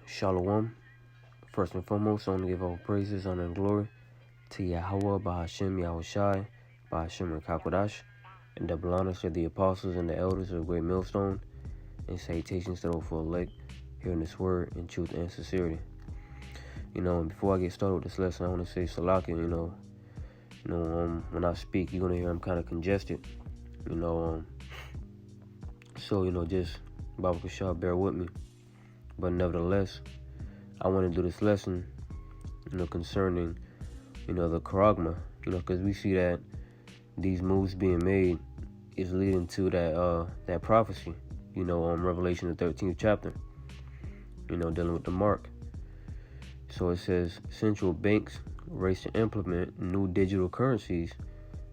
Shalom. First and foremost, I want to give all praises, honor, and glory to Yahweh, Bahashem, Yahushai, Bahashem, Rakakwadash, and double honors to the apostles and the elders of Great Millstone, and salutations to those for elect, hearing this word in truth and sincerity. And before I get started with this lesson, I want to say Salaki, when I speak, you're going to hear I'm kind of congested, so, just Baba Kashab, bear with me. But nevertheless, I want to do this lesson, concerning, the Charagma, because we see that these moves being made is leading to that prophecy, on Revelation the 13th chapter, dealing with the mark. So it says central banks race to implement new digital currencies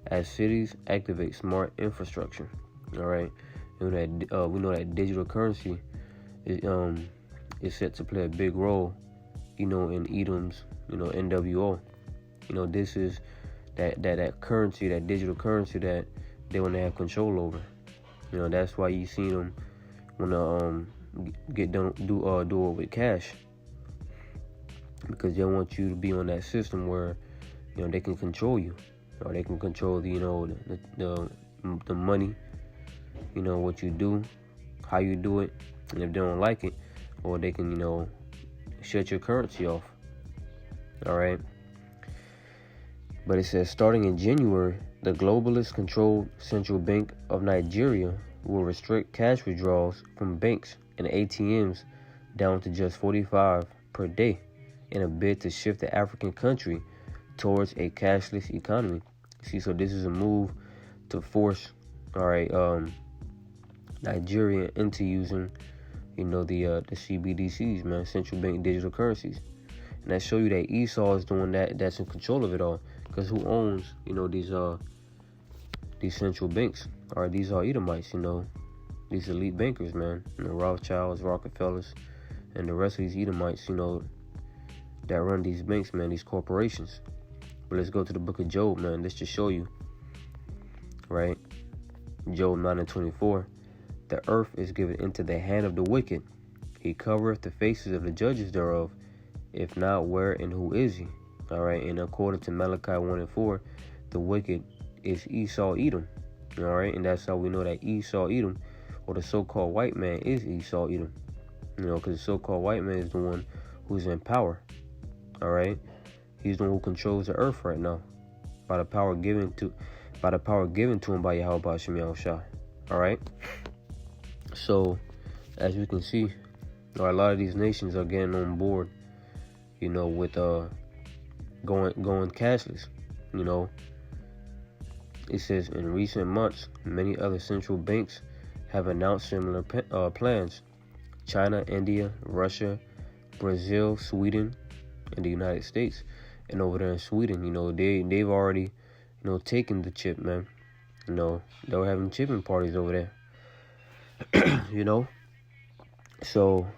as cities activate smart infrastructure. All right, we know that digital currency is set to play a big role, in Edom's, NWO. This is that currency, that digital currency that they want to have control over. That's why you see them want to do it with cash, because they want you to be on that system where they can control you, or they can control the money, what you do, how you do it, and if they don't like it, or they can shut your currency off. All right. But it says starting in January, the globalist controlled Central Bank of Nigeria will restrict cash withdrawals from banks and ATMs down to just 45 per day in a bid to shift the African country towards a cashless economy. See, so this is a move to force, Nigeria into using, the CBDCs, man, central bank digital currencies. And that show you that Esau is doing that. That's in control of it all. Because who owns, these central banks? Or these are Edomites, these elite bankers, man. Rothschilds, Rockefellers, and the rest of these Edomites, that run these banks, man, these corporations. But let's go to the book of Job, man. Let's just show you, right? Job 9:24. The earth is given into the hand of the wicked. He covereth the faces of the judges thereof. If not, where and who is he? All right. And according to Malachi 1:4, the wicked is Esau Edom. All right. And that's how we know that Esau Edom, or the so-called white man, is Esau Edom. Because the so-called white man is the one who's in power. All right. He's the one who controls the earth right now by the power given to him by Yahweh Hashem Yahushai. All right. So, as you can see, a lot of these nations are getting on board, with going cashless. It says in recent months, many other central banks have announced similar plans. China, India, Russia, Brazil, Sweden, and the United States. And over there in Sweden, they've already, taken the chip, man. They were having chipping parties over there. So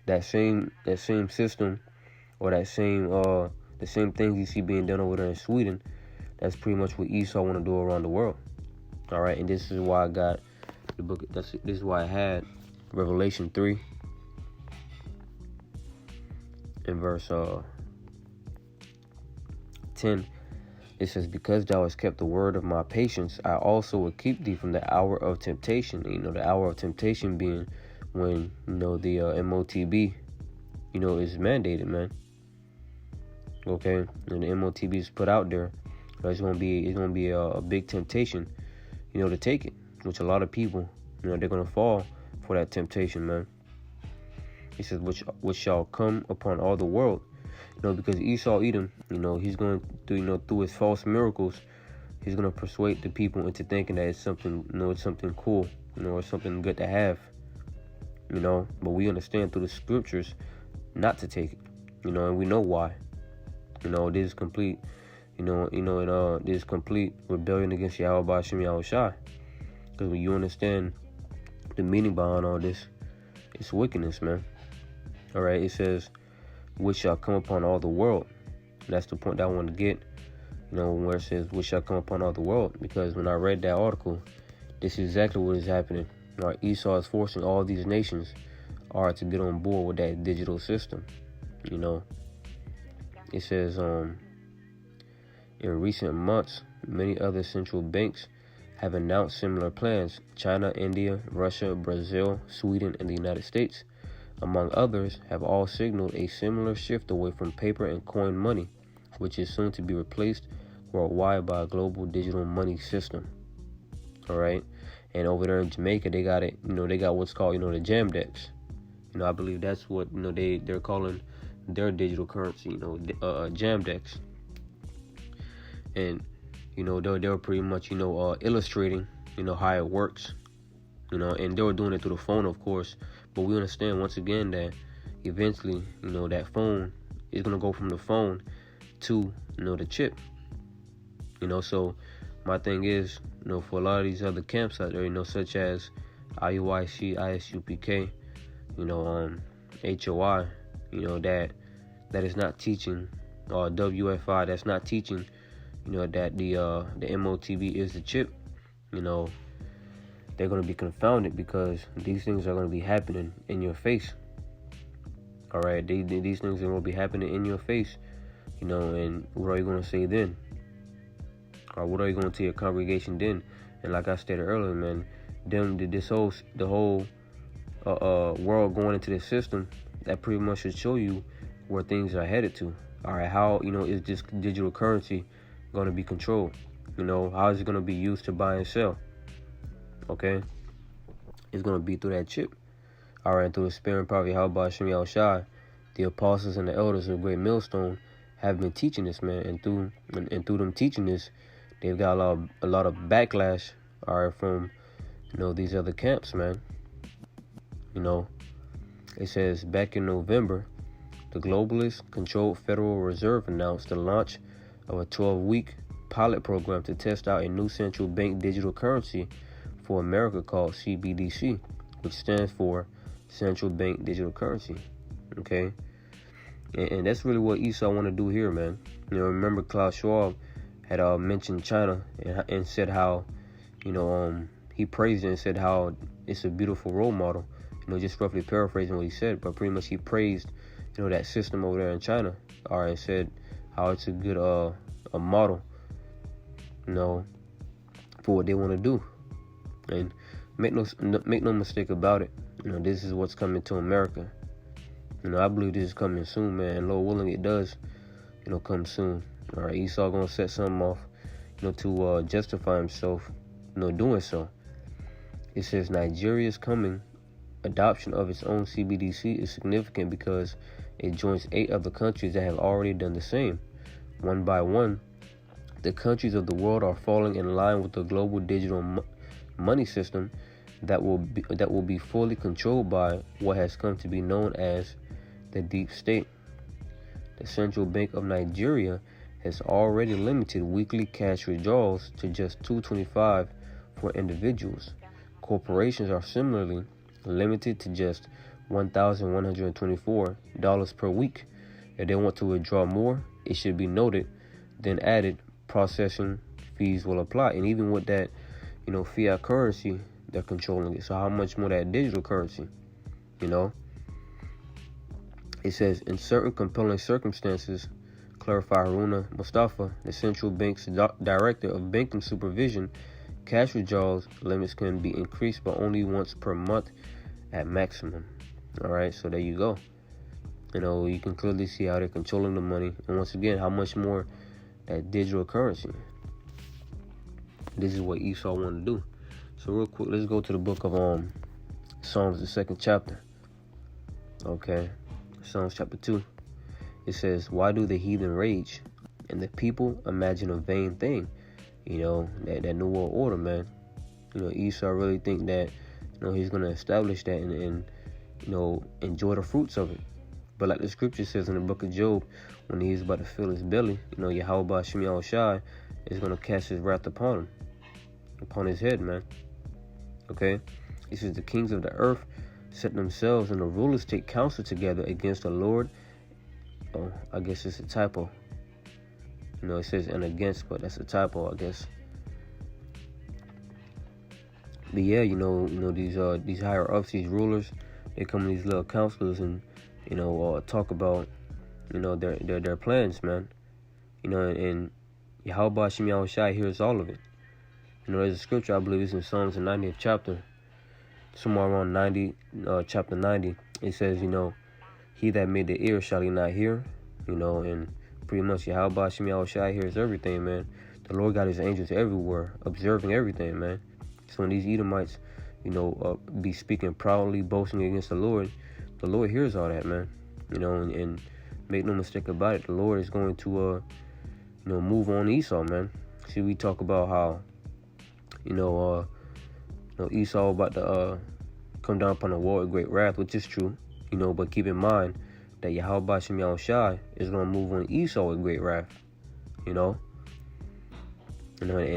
that same system, or the same things you see being done over there in Sweden, that's pretty much what Esau want to do around the world. All right, and this is why I got the book. This is why I had Revelation 3 in verse 10. It says, because thou hast kept the word of my patience, I also will keep thee from the hour of temptation. The hour of temptation being when, the MOTB, is mandated, man. Okay? And the MOTB is put out there. It's going to be a big temptation, to take it. Which a lot of people, they're going to fall for that temptation, man. He says, which shall come upon all the world. Because Esau Edom, he's going to, through his false miracles, he's going to persuade the people into thinking that it's something, it's something cool, or something good to have, But we understand through the scriptures not to take it, and we know why. This is complete, this is complete rebellion against Yahweh Hashem Yahushai. Because when you understand the meaning behind all this, it's wickedness, man. All right, it says, which shall come upon all the world. That's the point that I want to get, where it says, which shall come upon all the world. Because when I read that article, this is exactly what is happening. Esau is forcing all these nations are to get on board with that digital system. You know, it says in recent months, many other central banks have announced similar plans. China, India, Russia, Brazil, Sweden, and the United States, among others, have all signaled a similar shift away from paper and coin money, which is soon to be replaced worldwide by a global digital money system. All right. And over there in Jamaica, they got it. They got what's called, the Jamdex. I believe that's what they're calling their digital currency. Jamdex. And they're pretty much illustrating how it works. And they were doing it through the phone, of course. But we understand once again that eventually, that phone is gonna go from the phone to the chip. So my thing is, for a lot of these other camps out there, such as IUIC, ISUPK, HOI, that is not teaching, or WFI that's not teaching, that the MOTB is the chip, they're going to be confounded, because these things are going to be happening in your face. All right, these things are going to be happening in your face, and what are you going to say then? Or what are you going to tell your congregation then? And like I stated earlier, man, the whole world going into this system, that pretty much should show you where things are headed to. All right, how is this digital currency going to be controlled? How is it going to be used to buy and sell? Okay, it's going to be through that chip. All right, through the spirit and power of Yahweh Shem Yahushai, the apostles and the elders of Great Millstone have been teaching this, man, and through them teaching this, they've got a lot of backlash, all right, from these other camps, man. It says back in November, the globalist controlled Federal Reserve announced the launch of a 12-week pilot program to test out a new central bank digital currency for America called CBDC, which stands for Central Bank Digital Currency. Okay, and that's really what Esau want to do here, man. Remember Klaus Schwab had mentioned China and said how, he praised it and said how it's a beautiful role model. Just roughly paraphrasing what he said, but pretty much he praised, that system over there in China, all right, and said how it's a good a model, for what they want to do. And make no mistake about it, this is what's coming to America. I believe this is coming soon, man. And Lord willing, it does, come soon. All right, Esau gonna set something off, to justify himself, doing so. It says Nigeria's coming adoption of its own CBDC is significant because it joins 8 other countries that have already done the same. One by one, the countries of the world are falling in line with the global digital money system that will be fully controlled by what has come to be known as the deep state. The Central Bank of Nigeria has already limited weekly cash withdrawals to just $2.25 for individuals. Corporations are similarly limited to just $1,124 per week. If they want to withdraw more, it should be noted, then added processing fees will apply. And even with that, fiat currency, they're controlling it. So how much more that digital currency, It says, in certain compelling circumstances, clarified Haruna Mustafa, the central bank's director of banking supervision, cash withdrawals limits can be increased but only once per month at maximum. All right, so there you go. You can clearly see how they're controlling the money. And once again, how much more that digital currency. This is what Esau wanted to do. So real quick, let's go to the book of Psalms, the 2nd chapter. Okay, Psalms chapter 2. It says, why do the heathen rage and the people imagine a vain thing? That New World Order, man. Esau really think that, he's going to establish that and enjoy the fruits of it. But like the scripture says in the book of Job, when he's about to fill his belly, Yahweh Shem Yahushai is going to cast his wrath upon his head, man. Okay? He says, the kings of the earth set themselves and the rulers take counsel together against the Lord. Oh, I guess it's a typo. It says and against, but that's a typo, I guess. But yeah, these higher ups, these rulers, they come to these little counselors and, talk about, their plans, man. And Yahweh Shem Yahushai hears all of it. There's a scripture, I believe it's in Psalms, the 90th chapter, somewhere around chapter 90. It says, he that made the ear shall he not hear, and pretty much Yahweh Shem Yahushai hears everything, man. The Lord got his angels everywhere, observing everything, man. So when these Edomites, be speaking proudly, boasting against the Lord hears all that, man. And make no mistake about it, the Lord is going to, move on Esau, man. See, we talk about how, Esau about to come down upon the war with great wrath, which is true, but keep in mind that Yahweh Shem Yahushai is going to move on Esau with great wrath, and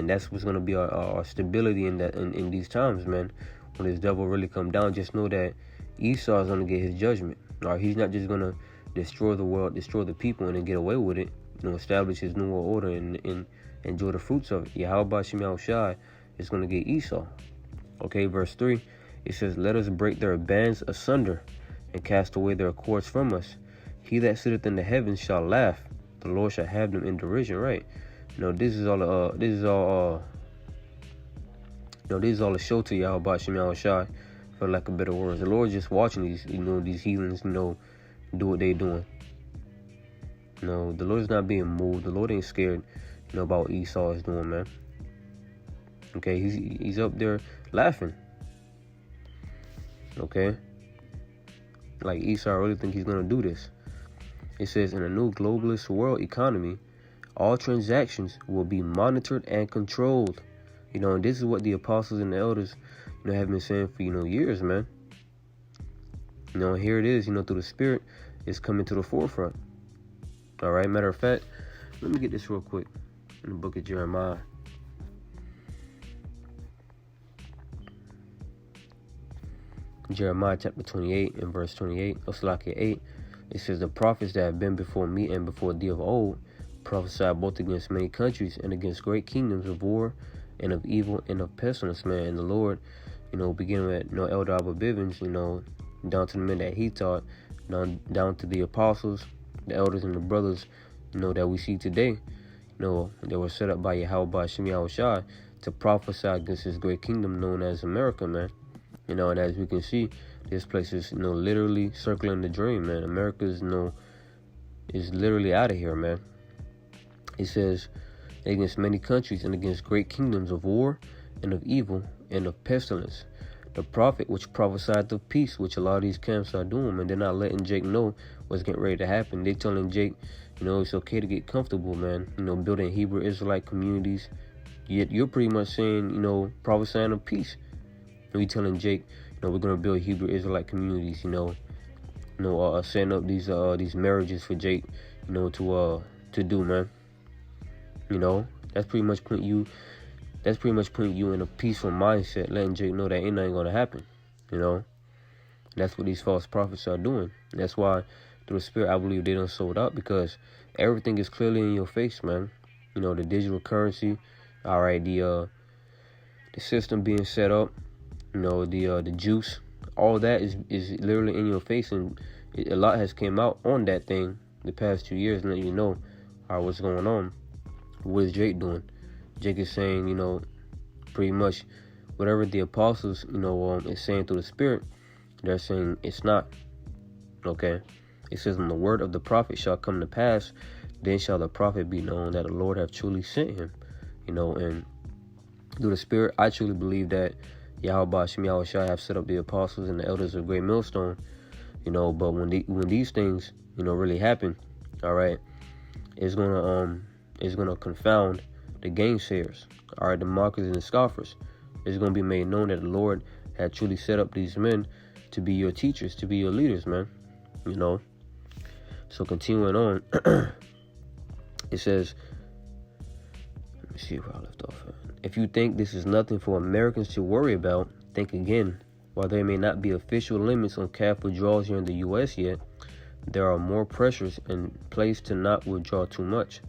that's what's going to be our stability in these times, man. When this devil really come down, just know that Esau is going to get his judgment. All right, he's not just going to destroy the world, destroy the people, and then get away with it. Establish his new world order and enjoy the fruits of it. Yahweh Shem Yahushai is going to get Esau. Okay, verse 3, it says, let us break their bands asunder and cast away their cords from us. He that sitteth in the heavens shall laugh. The Lord shall have them in derision. Right? This is all a show to Yahweh Shem Yahushai, for lack of better words. The Lord just watching these heathens, do what they doing. The Lord's not being moved. The Lord ain't scared, about what Esau is doing, man. Okay, he's up there laughing. Okay, like Esau really think he's gonna do this. It says, in a new globalist world economy, all transactions will be monitored and controlled. And this is what the apostles and the elders, have been saying for, years, man. Here it is, through the Spirit, it's coming to the forefront. All right, matter of fact, let me get this real quick in the book of Jeremiah. Jeremiah chapter 28 and verse 28, Salakia 8, it says, the prophets that have been before me and before thee of old prophesied both against many countries and against great kingdoms of war and of evil and of pestilence, man. And the Lord, beginning with Elder Abba Bivens, down to the men that he taught, down to the apostles, the elders and the brothers, that we see today, they were set up by Yahweh Shem Yahushai to prophesy against this great kingdom known as America, man. And as we can see, this place is, literally circling the dream, man. America is, is literally out of here, man. It says, against many countries and against great kingdoms of war and of evil and of pestilence. The prophet which prophesied of peace, which a lot of these camps are doing, and they're not letting Jake know what's getting ready to happen. They're telling Jake, it's okay to get comfortable, man. Building Hebrew Israelite communities. Yet you're pretty much saying, prophesying of peace. And we telling Jake, we're gonna build Hebrew Israelite communities. Setting up these marriages for Jake, to do, man. That's pretty much putting you in a peaceful mindset, letting Jake know that ain't nothing gonna happen. That's what these false prophets are doing. And that's why, through the Spirit, I believe they done sold out, because everything is clearly in your face, man. The digital currency, all right, the system being set up, the juice, all that is literally in your face, and a lot has came out on that thing the past 2 years, and letting you know what's going on. What is Jake doing? Jake is saying, pretty much whatever the apostles, is saying through the Spirit, they're saying it's not. Okay? It says, when the word of the prophet shall come to pass, then shall the prophet be known that the Lord have truly sent him. And through the Spirit, I truly believe that Yahweh Shem Yahushai have set up the apostles and the elders of Great Millstone, but when these things, really happen, all right, it's gonna confound the gainsayers, all right, the mockers and the scoffers. It's gonna be made known that the Lord had truly set up these men to be your teachers, to be your leaders, man. So continuing on, it says, let me see where I left off at. If you think this is nothing for Americans to worry about, think again. While there may not be official limits on calf withdrawals here in the U.S. yet, there are more pressures in place to not withdraw too much.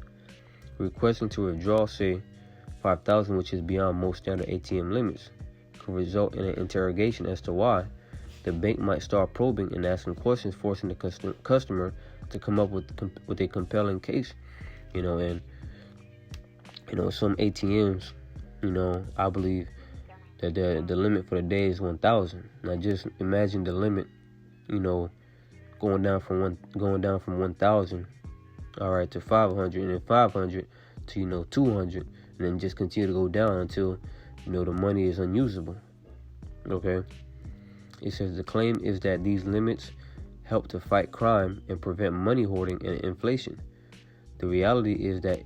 Requesting to withdraw, say, 5,000, which is beyond most standard ATM limits, could result in an interrogation as to why. the bank might start probing and asking questions, forcing the customer to come up with a compelling case. And some ATMs, I believe that the limit for the day is 1,000. Now just imagine the limit, going down from 1,000, all right, to 500, and then 500 to 200, and then just continue to go down until the money is unusable. Okay. It says the claim is that these limits help to fight crime and prevent money hoarding and inflation. The reality is that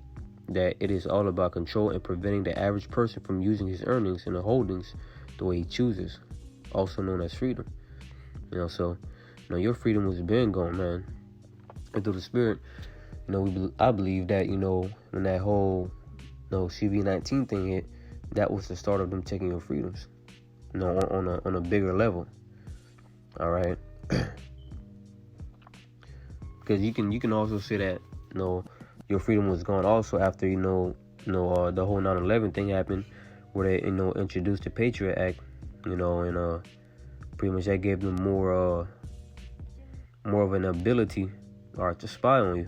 it is all about control and preventing the average person from using his earnings and the holdings the way he chooses, also known as freedom. So your freedom was been gone, man. And through the Spirit, I believe that when that whole CV-19 thing hit, that was the start of them taking your freedoms, on a bigger level. All right. Because you can also say that your freedom was gone also after the whole 9/11 thing happened, where they introduced the Patriot Act, and pretty much that gave them more of an ability to spy on you.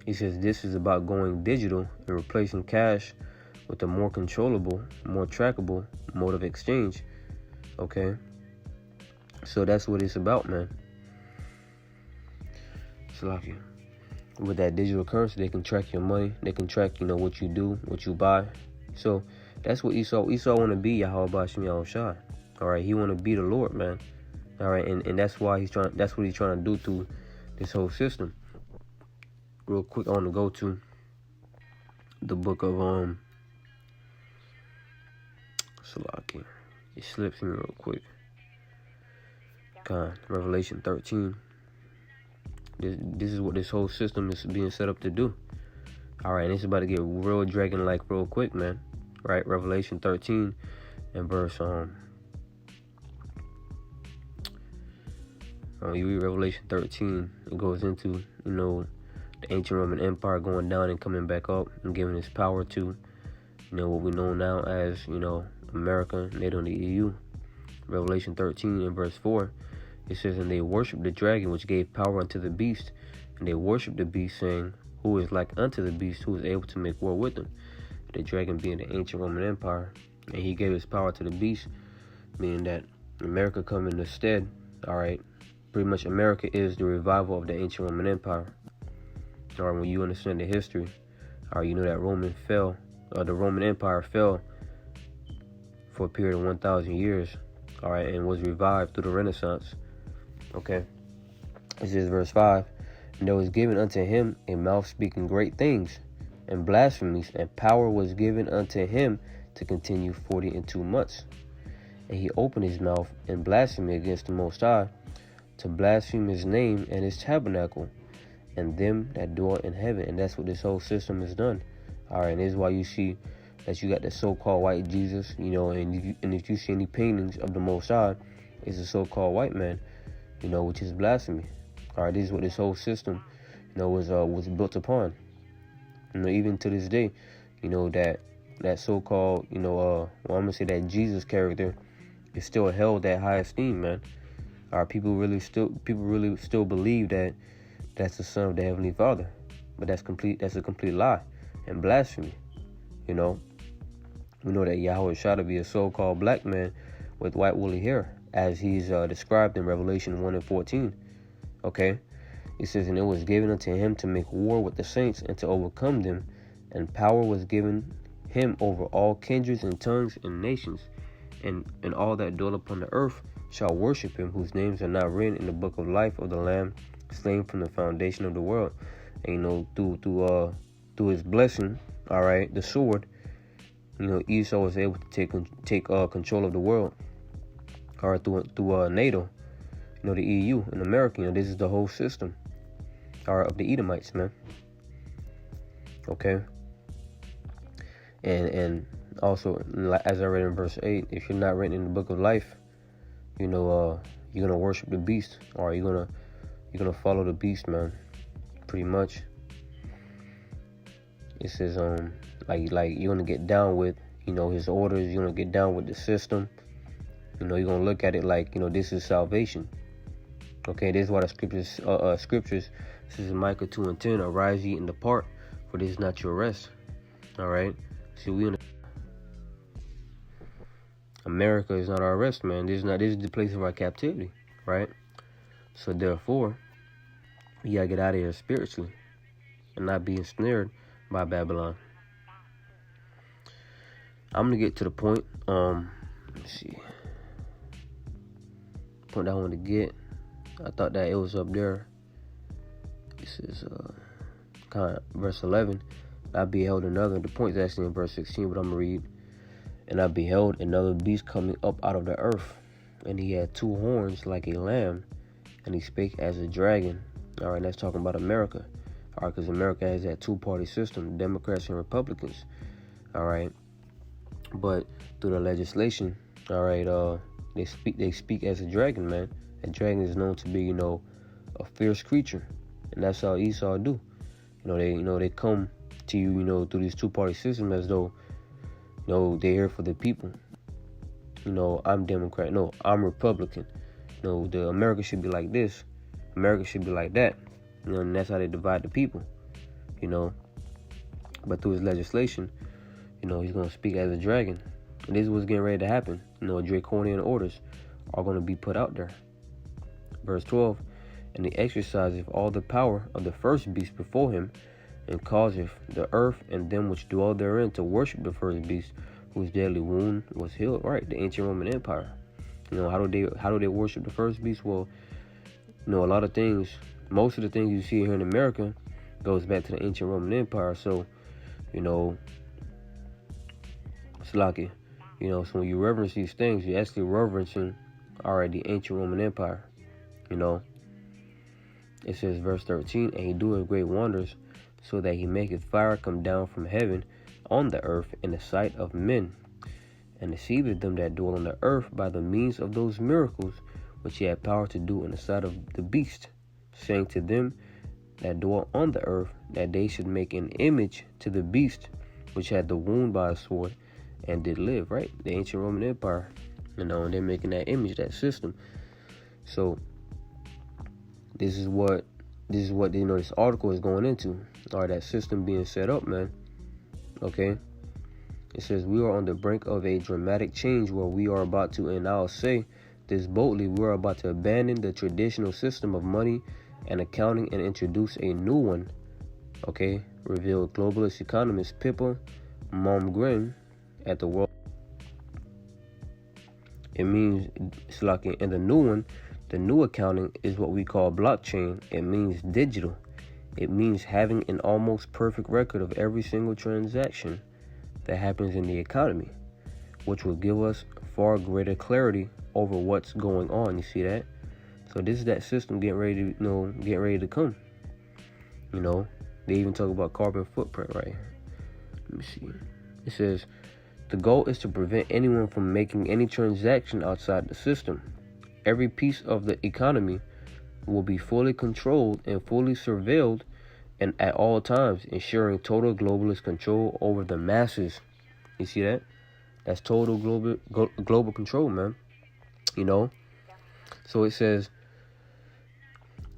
He says this is about going digital and replacing cash with a more controllable, more trackable mode of exchange. Okay. So that's what it's about, man. Salakia. With that digital currency, they can track your money. They can track, what you do, what you buy. So that's what Esau want to be, Yahweh Bashim Yahushua. All right, he want to be the Lord, man. All right, and that's why that's what he's trying to do through this whole system. Real quick, I want to go to the book of Salakia. It slips me real quick. Revelation 13. This is what this whole system is being set up to do. All right, and it's about to get real dragon-like real quick, man. Right, Revelation 13 and verse you read Revelation 13, it goes into the ancient Roman Empire going down and coming back up and giving its power to what we know now as America, NATO, and the EU. Revelation 13 and verse 4. It says, and they worshipped the dragon, which gave power unto the beast. And they worshipped the beast, saying, who is like unto the beast, who is able to make war with them? The dragon being the ancient Roman Empire. And he gave his power to the beast, meaning that America come in the stead. All right. Pretty much America is the revival of the ancient Roman Empire. All right. When you understand the history, all right, you know that the Roman Empire fell for a period of 1,000 years. All right. And was revived through the Renaissance. Okay, this is verse 5. And there was given unto him a mouth speaking great things and blasphemies, and power was given unto him to continue 42 months. And he opened his mouth in blasphemy against the Most High, to blaspheme his name and his tabernacle, and them that dwell in heaven. And that's what this whole system has done. All right, and this is why you see that you got the so-called white Jesus, and if you see any paintings of the Most High, it's a so-called white man, which is blasphemy. All right, this is what this whole system, was built upon. Even to this day, that so-called, I'm gonna say that Jesus character is still held that high esteem, man. All right, people really still believe that that's the son of the Heavenly Father, but that's a complete lie and blasphemy. We know that Yahweh shot to be a so-called black man with white woolly hair, as he's described in Revelation 1 and 14. Okay, it says, and it was given unto him to make war with the saints and to overcome them, and power was given him over all kindreds and tongues and nations, and all that dwell upon the earth shall worship him, whose names are not written in the book of life of the Lamb, slain from the foundation of the world. And through his blessing, all right, the sword, Esau was able to take control of the world. All right, through NATO, the EU and America. This is the whole system, all right, of the Edomites, man. Okay. And also, as I read in verse 8, if you're not written in the book of life, you're gonna worship the beast, or you're gonna follow the beast, man. Pretty much. It says like you're gonna get down with his orders. You're gonna get down with the system. You know, you're going to look at it like, you know, this is salvation. Okay, this is why the scriptures, this is Micah 2:10, arise ye and depart, for this is not your rest. All right. See, America is not our rest, man. This is the place of our captivity, right? So therefore, you gotta get out of here spiritually and not be ensnared by Babylon. I'm gonna get to the point. Let's see. Point I want to get. I thought that it was up there. This is kind of verse 11. I beheld another. The point's actually in verse 16, but I'm gonna read. And I beheld another beast coming up out of the earth, and he had two horns like a lamb, and he spake as a dragon. All right, that's talking about America. All right, because America has that two-party system, Democrats and Republicans. All right, but through the legislation, all right, they speak as a dragon, man. A dragon is known to be, you know, a fierce creature, and that's how Esau do. They come to you, you know, through this two-party system as though, you know, they're here for the people. You know, I'm Democrat. No, I'm Republican. You know, the America should be like this. America should be like that. You know, and that's how they divide the people. You know, but through his legislation, you know, he's going to speak as a dragon. And this is what's getting ready to happen. You know, draconian orders are going to be put out there. Verse 12, and he exerciseth all the power of the first beast before him, and causeth the earth and them which dwell therein to worship the first beast, whose deadly wound was healed. Right, the ancient Roman Empire. You know, how do they worship the first beast? Well, you know, a lot of things, most of the things you see here in America goes back to the ancient Roman Empire. So, you know, it's lucky. You know, so when you reverence these things, you're actually reverencing, all right, the ancient Roman Empire. You know, it says, verse 13, and he doeth great wonders, so that he maketh fire come down from heaven on the earth in the sight of men, and deceiveth them that dwell on the earth by the means of those miracles which he had power to do in the sight of the beast, saying to them that dwell on the earth that they should make an image to the beast which had the wound by a sword and did live. Right, the ancient Roman Empire. You know, and they're making that image, that system. So this is what you know this article is going into, or that system being set up, man. Okay, it says we are on the brink of a dramatic change where we are about to, and I'll say this boldly, we are about to abandon the traditional system of money and accounting and introduce a new one. Okay, revealed globalist economist Pippa Malmgren at the World. It means it's like in the new one. The new accounting is what we call blockchain. It means digital. It means having an almost perfect record of every single transaction that happens in the economy, which will give us far greater clarity over what's going on. You see that? So this is that system getting ready to come. You know, they even talk about carbon footprint right here. Let me see. It says the goal is to prevent anyone from making any transaction outside the system. Every piece of the economy will be fully controlled and fully surveilled, and at all times, ensuring total globalist control over the masses. You see that? That's total global control, man. You know? So it says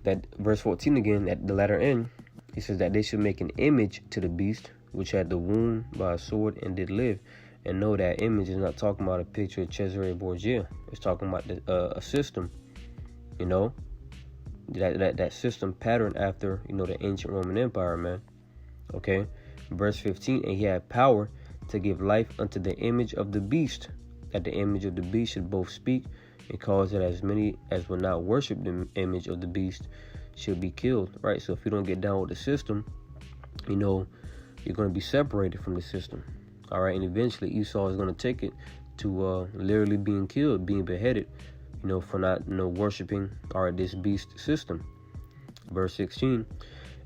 that, verse 14 again, at the latter end, it says that they should make an image to the beast, which had the wound by a sword and did live. And know that image is not talking about a picture of Cesare Borgia. It's talking about a system, you know, that system patterned after, you know, the ancient Roman Empire, man. Okay, verse 15, and he had power to give life unto the image of the beast, that the image of the beast should both speak and cause that as many as will not worship the image of the beast should be killed. Right, so if you don't get down with the system, you know, you're going to be separated from the system. All right, and eventually Esau is going to take it to literally being killed, being beheaded, you know, for not, you know, worshiping, all right, this beast system. Verse 16,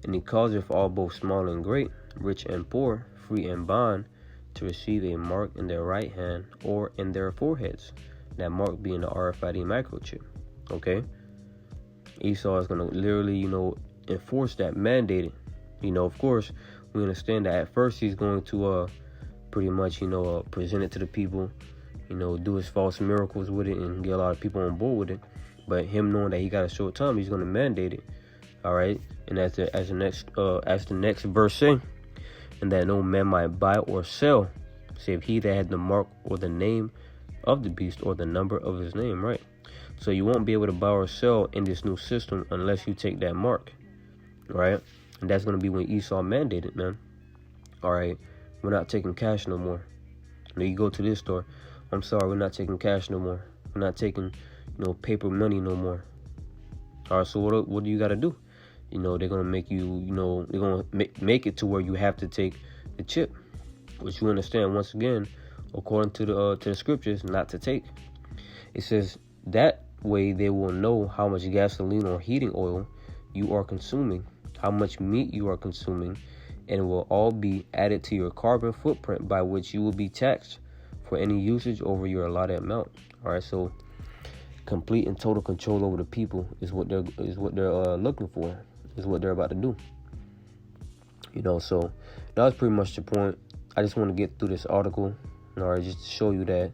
and he causeth all both small and great, rich and poor, free and bond, to receive a mark in their right hand or in their foreheads, that mark being the RFID microchip. Okay, Esau is going to literally, you know, enforce that, mandate it. You know, of course, we understand that at first he's going to pretty much, you know, present it to the people, do his false miracles with it and get a lot of people on board with it. But him knowing that he got a short time, he's going to mandate it. All right. And as the next verse say, and that no man might buy or sell, save he that had the mark or the name of the beast or the number of his name. Right. So you won't be able to buy or sell in this new system unless you take that mark. Right. And that's going to be when Esau mandated, man. All right. We're not taking cash no more. You go to this store. I'm sorry, we're not taking cash no more. We're not taking, paper money no more. All right, so what do you got to do? They're gonna make you, they're gonna make it to where you have to take the chip, which you understand once again, according to the scriptures, not to take. It says that way they will know how much gasoline or heating oil you are consuming, how much meat you are consuming, and it will all be added to your carbon footprint, by which you will be taxed for any usage over your allotted amount. All right, so complete and total control over the people is what they're looking for, is what they're about to do. So that was pretty much the point. I just want to get through this article, all right, just to show you that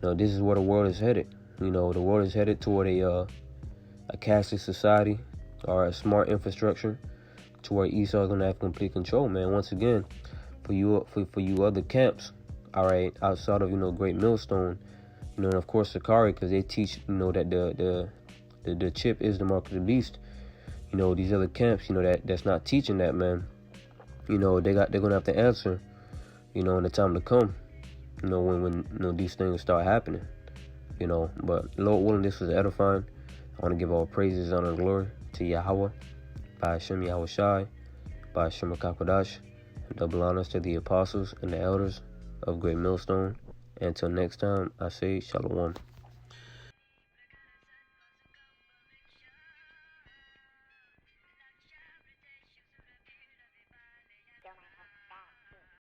this is where the world is headed. The world is headed toward a cashless society, or a smart infrastructure, to where Esau is gonna have complete control, man. Once again, for you other camps, all right, outside of Great Millstone, and of course Sakari, because they teach that the chip is the mark of the beast. These other camps, that's not teaching that, man. They're gonna have to answer, in the time to come. When these things start happening. But Lord willing, this was edifying. I want to give all praises, honor, and glory to Yahweh, by Hashem Yahweh Shai, by Hashem HaKadosh, and double honors to the apostles and the elders of Great Millstone. Until next time, I say Shalom.